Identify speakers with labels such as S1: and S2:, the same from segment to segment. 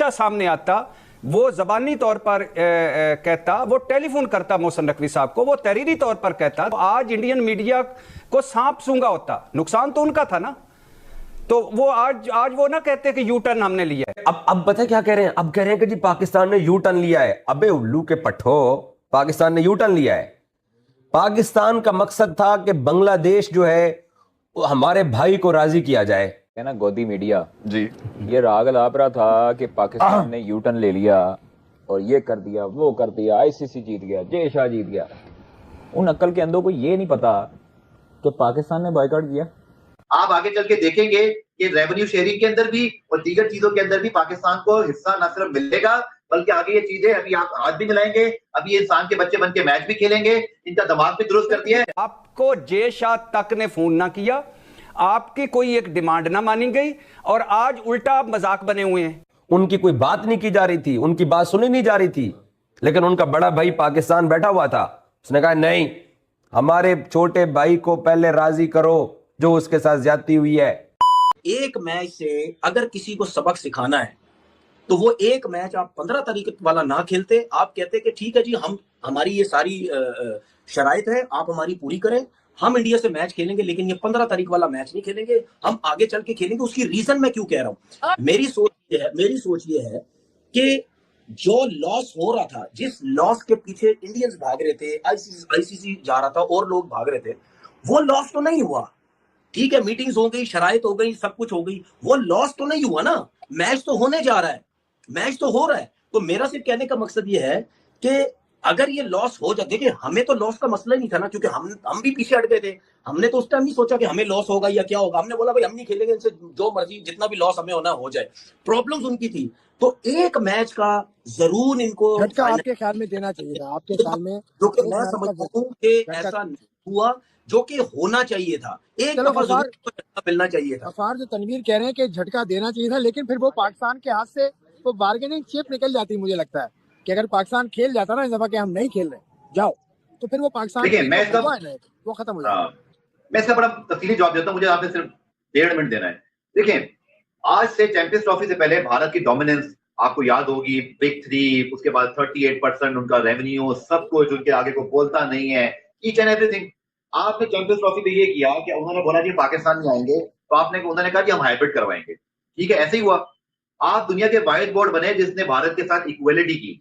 S1: हमेशा सामने आता, वो जबानी तौर पर कहता, वो टेलीफोन करता मोहसिन नकवी साहब को, वो तहरीरी तौर पर कहता, तो आज इंडियन मीडिया को सांप सूंघा होता। नुकसान तो उनका था ना। तो वो आज वो ना कहते कि यू टर्न हमने लिया है।
S2: अब पता क्या कह रहे हैं? अब कह रहे हैं कि जी पाकिस्तान ने यू टर्न लिया है। अबे उल्लू के पट्ठो, पाकिस्तान ने यू टर्न लिया है। पाकिस्तान का मकसद था कि बांग्लादेश जो है वो हमारे भाई को राजी किया जाए।
S3: है ना, गोदी मीडिया
S4: जी
S3: ये राग लाप रहा था कि पाकिस्तान ने यू टर्न ले लिया और ये कर दिया, वो कर दिया, आईसीसी जीत गया, जय शाह जीत गया। उन अक्ल के अंदों को ये नहीं पता कि पाकिस्तान ने बॉयकॉट किया।
S5: आप आगे चल के देखेंगे कि रेवेन्यू शेयरिंग के अंदर भी और दीगर चीजों के अंदर भी पाकिस्तान को हिस्सा न सिर्फ मिलेगा, बल्कि आगे ये चीजें अभी आप हाथ भी मिलाएंगे, अभी ये इंसान के बच्चे बन के मैच भी खेलेंगे, इनका दिमाग भी दुरुस्त कर दिया है।
S1: आपको जय शाह तक ने फोन ना किया, आपकी कोई एक डिमांड ना मानी गई, और आज उल्टा आप मजाक बने हुए हैं।
S2: उनकी कोई बात नहीं की जा रही थी, उनकी बात सुनी नहीं जा रही थी, लेकिन उनका बड़ा भाई पाकिस्तान बैठा हुआ था। उसने कहा नहीं, हमारे छोटे भाई को पहले राजी करो जो उसके साथ ज्यादती हुई है।
S6: एक मैच से अगर किसी को सबक सिखाना है तो वो एक मैच आप 15 तारीख वाला ना खेलते, आप कहते कि ठीक है जी, हम हमारी ये सारी शराइत है, आप हमारी पूरी करें, हम इंडिया से मैच खेलेंगे, लेकिन ये 15 तारीख वाला मैच नहीं खेलेंगे, हम आगे चल के खेलेंगे। उसकी रीजन मैं क्यों कह रहा हूं, मेरी सोच ये है कि जो लॉस हो रहा था, जिस लॉस के पीछे इंडियंस भाग रहे थे, आईसीसी जा रहा था और लोग भाग रहे थे, वो लॉस तो नहीं हुआ। ठीक है, मीटिंग्स हो गई, शराइत हो गई, सब कुछ हो गई, वो लॉस तो नहीं हुआ ना। मैच तो होने जा रहा है, मैच तो हो रहा है। तो मेरा सिर्फ कहने का मकसद ये है कि अगर ये लॉस हो जाए, देखिए हमें तो लॉस का मसला ही नहीं था ना, क्योंकि हम भी पीछे हट गए थे। हमने तो उस टाइम नहीं सोचा कि हमें लॉस होगा या क्या होगा। हमने बोला भाई हम नहीं खेलेंगे, इनसे जो मर्जी जितना भी लॉस हमें होना हो जाए। प्रॉब्लम्स उनकी थी, तो एक मैच का जरूर इनको
S7: झटका आपके ख्याल में देना चाहिए था, आपके ख्याल में?
S6: जो कि मैं समझता हूँ कि ऐसा नहीं हुआ जो कि होना चाहिए था। एक दफा जरूर झटका मिलना चाहिए था।
S7: गफार जो तनवीर कह रहे हैं कि झटका देना चाहिए था, लेकिन फिर वो पाकिस्तान के हाथ से वो बार्गेनिंग चिप निकल जाती। मुझे लगता है कि अगर पाकिस्तान खेल जाता ना इस दफा कि हम नहीं खेल रहे जाओ, तो फिर वो पाकिस्तान वो खत्म हो जाएगा।
S5: मैं इसका बड़ा तफसीली जवाब देता हूँ, मुझे आपने सिर्फ 1.5 मिनट देना है। देखिए, आज से चैंपियंस ट्रॉफी से पहले भारत की डोमिनेंस आपको याद होगी, बिग 3, उसके बाद 38% उनका रेवेन्यू, सब कुछ उनके आगे को बोलता नहीं है, ईच एंड एवरीथिंग। आपने चैंपियंस ट्रॉफी पे ये किया कि उन्होंने बोला कि पाकिस्तान में आएंगे, तो उन्होंने कहा कि हम हाइब्रिड करवाएंगे। ठीक है, ऐसे ही हुआ। आप दुनिया के वाहिद बोर्ड बने जिसने भारत के साथ इक्वलिटी की।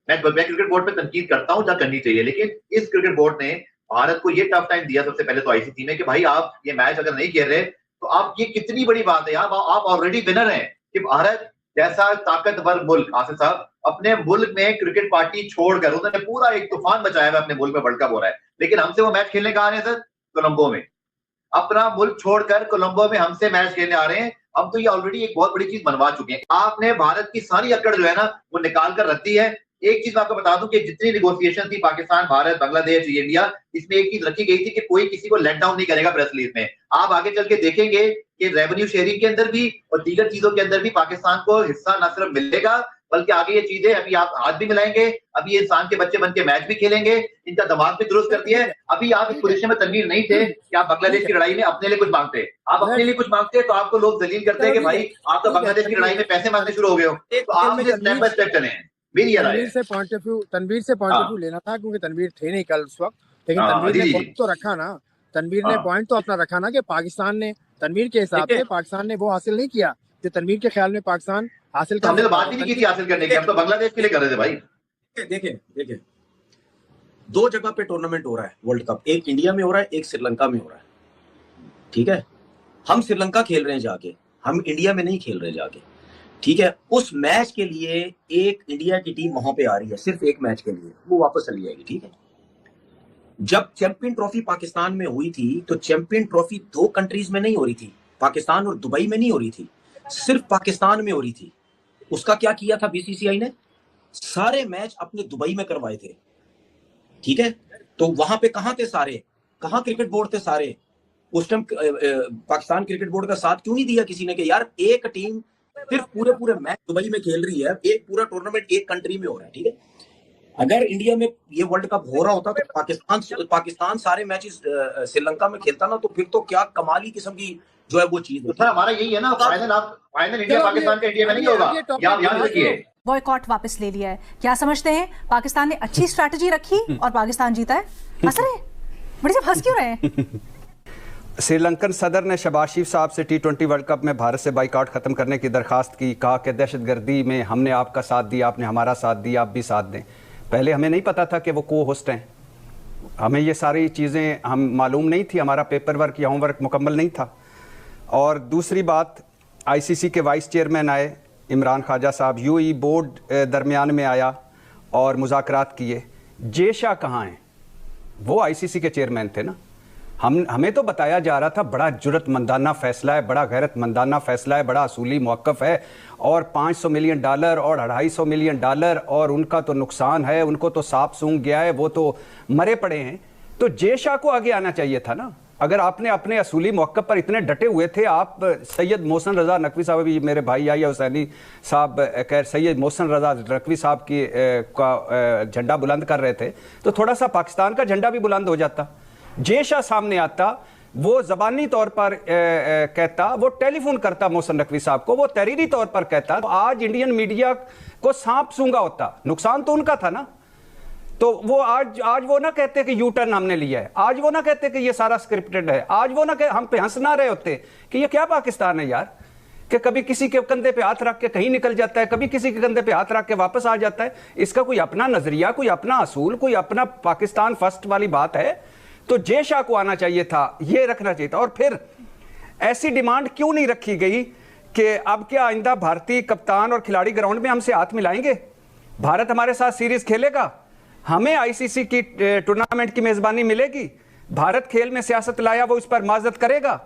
S5: मैं क्रिकेट बोर्ड पे तनकीद करता हूं, जहां करनी चाहिए, लेकिन इस क्रिकेट बोर्ड ने भारत को ये टफ टाइम दिया सबसे पहले तो आईसीसी में कि भाई आप ये मैच अगर नहीं खेल रहे तो आप, ये कितनी बड़ी बात है, आप ऑलरेडी विनर हैं कि भारत जैसा ताकतवर मुल्क, आसिफ साहब, अपने मुल्क में क्रिकेट पार्टी छोड़कर उन्होंने पूरा एक तूफान मचाया हुआ अपने मुल्क में, वर्ल्ड कप हो रहा है, लेकिन हमसे वो मैच खेलने कहा रहे हैं सर, कोलंबो में। अपना मुल्क छोड़कर कोलंबो में हमसे मैच खेलने आ रहे हैं। हम तो ये ऑलरेडी एक बहुत बड़ी चीज बनवा चुके हैं। आपने भारत की सारी अकड़ जो है ना वो निकाल कर रख दी है। एक चीज मैं आपको बता दूं कि जितनी निगोशिएशन थी पाकिस्तान, भारत, बांग्लादेश, इंडिया, इसमें एक चीज रखी गई थी कि कोई किसी को लेट डाउन नहीं करेगा प्रेस रिलीज में। आप आगे चल के देखेंगे कि रेवेन्यू शेयरिंग के अंदर भी और दीगर चीजों के अंदर भी पाकिस्तान को हिस्सा न सिर्फ मिलेगा, बल्कि आगे ये चीजें अभी आप हाथ भी मिलाएंगे, अभी ये इंसान के बच्चे बन के मैच भी खेलेंगे, इनका दिमाग भी दुरुस्त कर दिया है। अभी आप इस पोजीशन में तनवीर नहीं थे कि आप बांग्लादेश की लड़ाई में अपने लिए कुछ मांगते। आप अपने लिए कुछ मांगते तो आपको लोग जलील करते हैं कि भाई आप तो बांग्लादेश की लड़ाई में पैसे मांगने शुरू हो गए हो। तो आप मुझे स्टेप बाय स्टेप चले। मेरी
S7: तनवीर से पॉइंट ऑफ व्यू लेना था, क्योंकि तनवीर थे नहीं कल उस वक्त, लेकिन तनवीर ने पॉइंट तो रखा ना, तनवीर ने पॉइंट तो अपना रखा ना कि पाकिस्तान ने, तनवीर के हिसाब से पाकिस्तान ने वो हासिल नहीं किया जो तनवीर के ख्याल में पाकिस्तान हासिल करने।
S5: हमने तो बात ही नहीं की थी हासिल करने की, हम तो बांग्लादेश के लिए कर रहे थे भाई।
S6: देखिए 2 जगह पे टूर्नामेंट हो रहा है वर्ल्ड कप, एक इंडिया में हो रहा है, एक श्रीलंका में हो रहा है। ठीक है, हम श्रीलंका खेल रहे हैं जाके, हम इंडिया में नहीं खेल रहे जाके। ठीक है, उस मैच के लिए एक इंडिया की टीम वहां पे आ रही है, सिर्फ एक मैच के लिए, वो वापस चली जाएगी। ठीक है, जब चैंपियन ट्रॉफी पाकिस्तान में हुई थी तो चैंपियन ट्रॉफी 2 कंट्रीज में नहीं हो रही थी, पाकिस्तान और दुबई में नहीं हो रही थी, सिर्फ पाकिस्तान में हो रही थी। उसका क्या किया था बीसीसीआई ने, सारे मैच अपने दुबई में करवाए थे। ठीक है, तो वहां पे कहां थे सारे, कहां क्रिकेट बोर्ड थे सारे उस टाइम? पाकिस्तान क्रिकेट बोर्ड का साथ क्यों नहीं दिया किसी ने कि यार एक टीम सिर्फ पूरे मैच दुबई में खेल रही है, एक पूरा टूर्नामेंट एक कंट्री में हो रहा है। ठीक है, अगर इंडिया में ये वर्ल्ड कप हो रहा होता तो पाकिस्तान सारे मैचेस श्रीलंका में खेलता ना, तो फिर तो क्या कमाली किस्म की जो है वो चीज
S5: तो सर हमारा यही है ना, फाइनल इंडिया पाकिस्तान का इंडिया में नहीं होगा, आप याद रखिए।
S4: बॉयकॉट वापस ले लिया है, क्या समझते हैं? पाकिस्तान ने अच्छी स्ट्रैटेजी रखी और पाकिस्तान जीता है। हंस रहे हैं, बड़ी सब हंस क्यों रहे हैं?
S1: श्रीलंकन सदर ने शहबाज शरीफ साहब से T20 वर्ल्ड कप में भारत से बाइकआउट खत्म करने की दरखास्त की। कहा कि दहशतगर्दी में हमने आपका साथ दिया, आपने हमारा साथ दिया, आप भी साथ दें। पहले हमें नहीं पता था कि वो को होस्ट हैं, हमें ये सारी चीज़ें हम मालूम नहीं थी, हमारा पेपर वर्क या होमवर्क मुकम्मल नहीं था। और दूसरी बात, ICC के वाइस चेयरमैन आए इमरान ख्वाजा साहब, UAE बोर्ड दरमियान में आया और मुज़ाकरात किए। जे शाह कहाँ हैं? वो ICC के चेयरमैन थे ना। हमें तो बताया जा रहा था बड़ा जुर्रतमंदाना फैसला है, बड़ा गैरतमंदाना फैसला है, बड़ा असूली मौक़िफ़ है, और $500 मिलियन और $250 मिलियन और उनका तो नुकसान है, उनको तो सांप सूंघ गया है, वो तो मरे पड़े हैं। तो जे शाह को आगे आना चाहिए था ना। अगर आपने अपने असूली मौक़िफ़ पर इतने डटे हुए थे, आप सैयद मोहसिन रज़ा नकवी साहब, भी मेरे भाई या हुसैनी साहब खैर सैयद मोहसिन रज़ा नकवी साहब की का झंडा बुलंद कर रहे थे, तो थोड़ा सा पाकिस्तान का झंडा भी बुलंद हो जाता। जे शाह सामने आता, वो ज़बानी तौर पर कहता, वो टेलीफोन करता मोहसिन नकवी साहब को, वो तहरीरी तौर पर कहता, तो आज इंडियन मीडिया को सांप सूंघा होता। नुकसान तो उनका था ना। तो वो आज वो ना कहते कि यू टर्न हमने लिया है, आज वो ना कहते कि ये सारा स्क्रिप्टेड है, आज वो ना हम पे हंस ना रहे होते कि ये क्या पाकिस्तान है यार, कि कभी किसी के कंधे पे हाथ रख के कहीं निकल जाता है, कभी किसी के कंधे पे हाथ रख के वापस आ जाता है। इसका कोई अपना नजरिया, कोई अपना असूल, कोई अपना पाकिस्तान फर्स्ट वाली बात है। तो जे शाह को आना चाहिए था, ये रखना चाहिए था। और फिर ऐसी डिमांड क्यों नहीं रखी गई कि अब क्या आइंदा भारतीय कप्तान और खिलाड़ी ग्राउंड में हमसे हाथ मिलाएंगे, भारत हमारे साथ सीरीज खेलेगा, हमें ICC की टूर्नामेंट की मेजबानी मिलेगी, भारत खेल में सियासत लाया वो इस पर माजरत करेगा।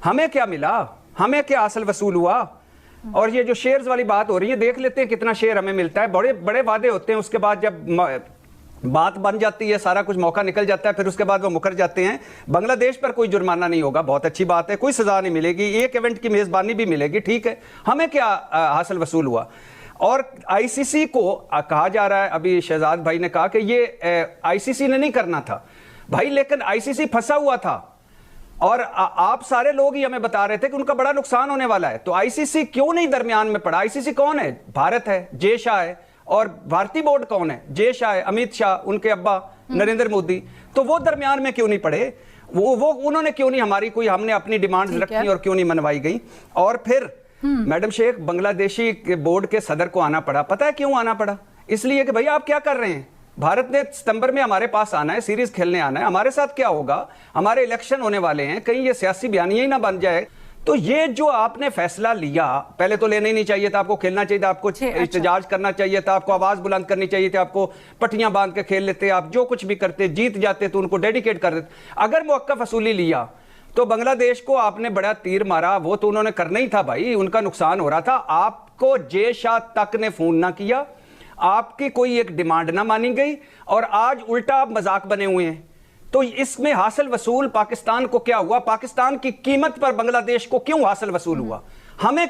S1: हमें क्या मिला, हमें क्या हासिल वसूल हुआ? और ये जो शेयर्स वाली बात हो रही है, देख लेते हैं कितना शेयर हमें मिलता है। बड़े बड़े वादे होते हैं, उसके बाद जब बात बन जाती है, सारा कुछ मौका निकल जाता है, फिर उसके बाद वो मुकर जाते हैं। बांग्लादेश पर कोई जुर्माना नहीं होगा, बहुत अच्छी बात है, कोई सजा नहीं मिलेगी, एक इवेंट की मेजबानी भी मिलेगी, ठीक है, हमें क्या हासिल वसूल हुआ? और ICC को कहा जा रहा है, अभी शहजाद भाई ने कहा कि ये ICC ने नहीं करना था भाई, लेकिन ICC फंसा हुआ था और आप सारे लोग ही हमें बता रहे थे कि उनका बड़ा नुकसान होने वाला है। तो ICC क्यों नहीं दरमियान में पड़ा? ICC कौन है? भारत है, जे शाह है, और भारतीय बोर्ड कौन है? जे शाह है, अमित शाह, उनके अब्बा नरेंद्र मोदी। तो वो दरमियान में क्यों नहीं पड़े? वो उन्होंने क्यों नहीं हमारी कोई, हमने अपनी डिमांड्स रखी और क्यों नहीं मनवाई गई? और फिर मैडम शेख, बांग्लादेशी बोर्ड के सदर को आना पड़ा। पता है क्यों आना पड़ा? इसलिए कि भाई आप क्या कर रहे हैं, भारत ने सितंबर में हमारे पास आना है, सीरीज खेलने आना है, हमारे साथ क्या होगा, हमारे इलेक्शन होने वाले हैं, कहीं ये सियासी बयानिया ही ना बन जाए। तो ये जो आपने फैसला लिया, पहले तो लेना ही नहीं चाहिए था, आपको खेलना चाहिए था, आपको एहतजाज करना चाहिए था, आपको आवाज बुलंद करनी चाहिए थी, आपको पट्टियां बांध के खेल लेते, आप जो कुछ भी करते, जीत जाते तो उनको डेडिकेट कर देते। अगर मौक़िफ़ असूली लिया तो बांग्लादेश को आपने बड़ा तीर मारा, वो तो उन्होंने करना ही था भाई, उनका नुकसान हो रहा था। आपको जे शाह तक ने फोन ना किया, आपकी कोई एक डिमांड ना मानी गई, और आज उल्टा आप मजाक बने हुए हैं। तो इसमें हासिल वसूल पाकिस्तान को क्या हुआ? पाकिस्तान की कीमत पर बांग्लादेश को क्यों हासिल वसूल हुआ? हमें